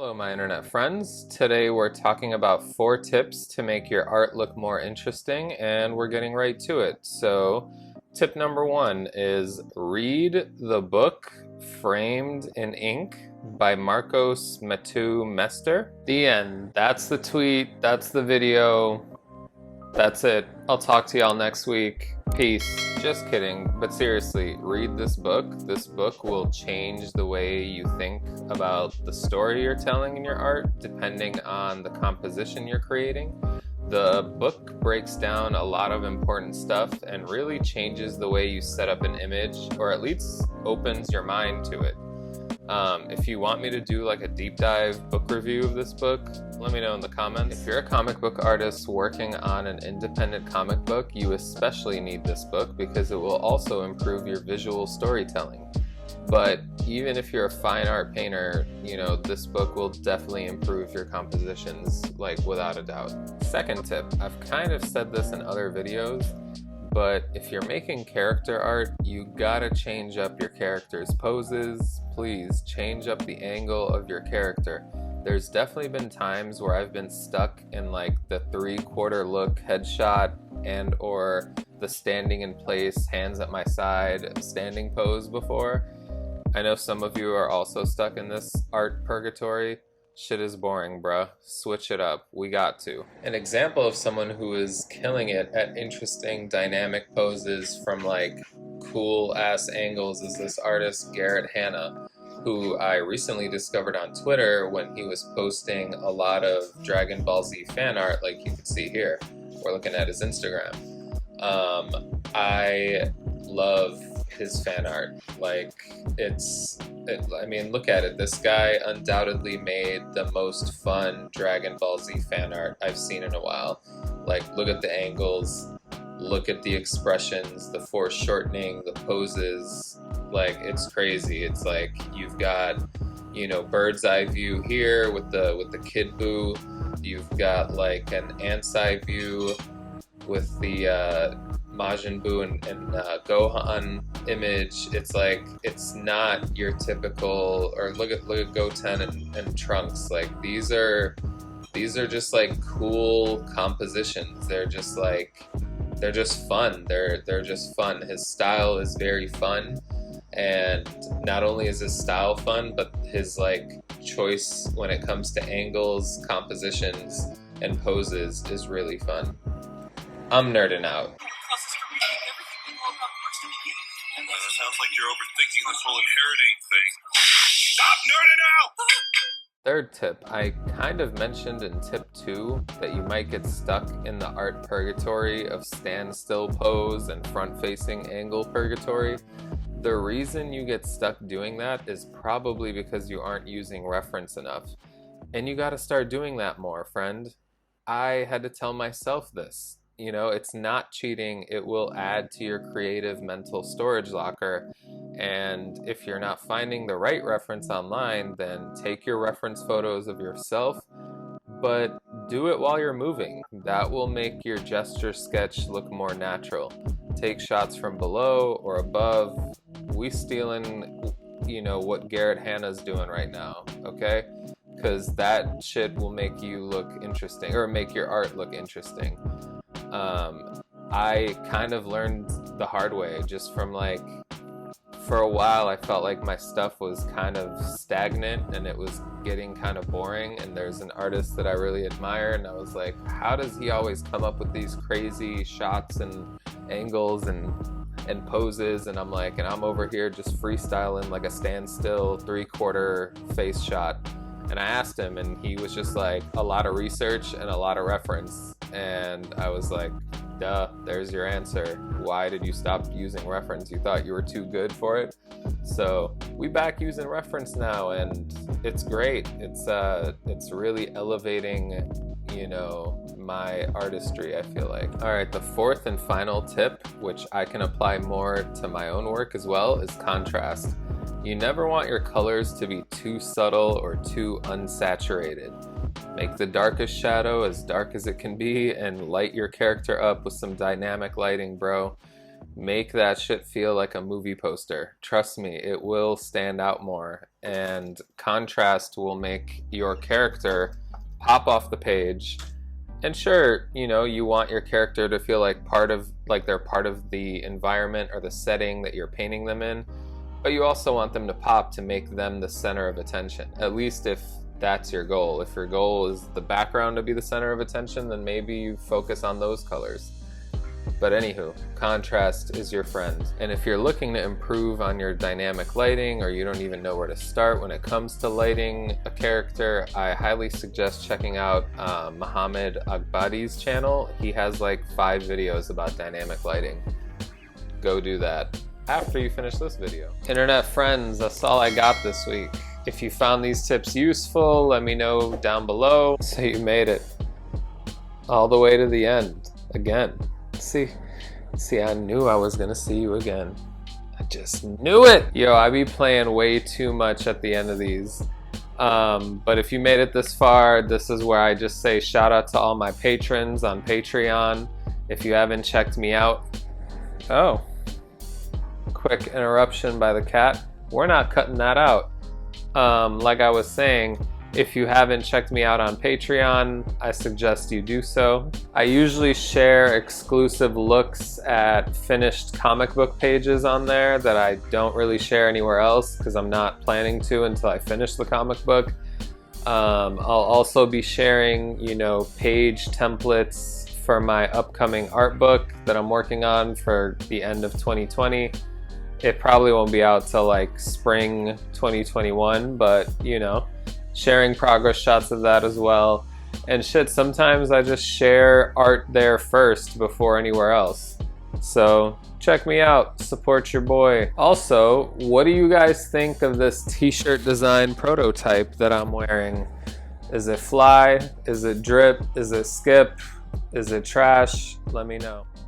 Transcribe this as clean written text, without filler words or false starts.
Hello, my internet friends. Today we're talking about 4 tips to make your art look more interesting, and we're getting right to it. So, tip number 1 is read the book Framed in Ink by Marcos Matou Mester. The end. That's the tweet, that's the video, that's it. I'll talk to y'all next week. Peace. Just kidding, but seriously, read this book. This book will change the way you think about the story you're telling in your art, depending on the composition you're creating. The book breaks down a lot of important stuff and really changes the way you set up an image, or at least opens your mind to it. If you want me to do like a deep dive book review of this book, let me know in the comments. If you're a comic book artist working on an independent comic book, you especially need this book because it will also improve your visual storytelling. But even if you're a fine art painter, this book will definitely improve your compositions, like without a doubt. Second tip, I've kind of said this in other videos, but if you're making character art, you gotta change up your character's poses. Please change up the angle of your character. There's definitely been times where I've been stuck in like the 3/4 look headshot and or the standing in place, hands at my side, standing pose before. I know some of you are also stuck in this art purgatory. Shit is boring, bruh. Switch it up. We got to. An example of someone who is killing it at interesting dynamic poses from like cool ass angles is this artist Garrett Hanna, who I recently discovered on Twitter when he was posting a lot of Dragon Ball Z fan art, like you can see here. We're looking at his Instagram. I love his fan art. I mean, look at it. This guy undoubtedly made the most fun Dragon Ball Z fan art I've seen in a while. Like, look at the angles, look at the expressions, the foreshortening, the poses. Like, it's crazy. It's like you've got, bird's eye view here with the Kid Buu. You've got like an ant's eye view with the Majin Buu and Gohan image. It's like, it's not your typical, or look at Goten and Trunks. Like, these are just like cool compositions. They're just fun. They're just fun. His style is very fun, and not only is his style fun, but his like choice when it comes to angles, compositions, and poses is really fun. I'm nerding out. Sounds like you're overthinking this whole inheriting thing. Stop nerding out! Third tip, I kind of mentioned in tip 2 that you might get stuck in the art purgatory of standstill pose and front-facing angle purgatory. The reason you get stuck doing that is probably because you aren't using reference enough. And you gotta start doing that more, friend. I had to tell myself this. It's not cheating. It will add to your creative mental storage locker. And if you're not finding the right reference online, then take your reference photos of yourself, but do it while you're moving. That will make your gesture sketch look more natural. Take shots from below or above. We stealing, what Garrett Hanna's doing right now, okay? Because that shit will make you look interesting, or make your art look interesting. I kind of learned the hard way, just from for a while I felt like my stuff was kind of stagnant and it was getting kind of boring, and there's an artist that I really admire, and I was like, how does he always come up with these crazy shots and angles and poses? And I'm like, and I'm over here just freestyling like a standstill 3/4 face shot. And I asked him, and he was just like, a lot of research and a lot of reference. And I was like, duh, there's your answer. Why did you stop using reference? You thought you were too good for it? So we back using reference now, and it's great. It's really elevating, my artistry, I feel like. All right, the 4th and final tip, which I can apply more to my own work as well, is contrast. You never want your colors to be too subtle or too unsaturated. Make the darkest shadow as dark as it can be and light your character up with some dynamic lighting, bro. Make that shit feel like a movie poster. Trust me, it will stand out more, and contrast will make your character pop off the page. And sure, you know, you want your character to feel like they're part of the environment or the setting that you're painting them in, but you also want them to pop to make them the center of attention. At least if that's your goal. If your goal is the background to be the center of attention, then maybe you focus on those colors. But anywho, contrast is your friend. And if you're looking to improve on your dynamic lighting, or you don't even know where to start when it comes to lighting a character, I highly suggest checking out Mohammed Agbadi's channel. He has like 5 videos about dynamic lighting. Go do that after you finish this video. Internet friends, that's all I got this week. If you found these tips useful, let me know down below. So you made it all the way to the end again. See, I knew I was gonna see you again. I just knew it. Yo, I be playing way too much at the end of these. But if you made it this far, this is where I just say shout out to all my patrons on Patreon. If you haven't checked me out, oh, quick interruption by the cat. We're not cutting that out. Like I was saying, if you haven't checked me out on Patreon, I suggest you do so. I usually share exclusive looks at finished comic book pages on there that I don't really share anywhere else because I'm not planning to until I finish the comic book. I'll also be sharing, you know, page templates for my upcoming art book that I'm working on for the end of 2020. It probably won't be out till like spring 2021, but you know, sharing progress shots of that as well. And shit, sometimes I just share art there first before anywhere else. So check me out, support your boy. Also, what do you guys think of this t-shirt design prototype that I'm wearing? Is it fly? Is it drip? Is it skip? Is it trash? Let me know.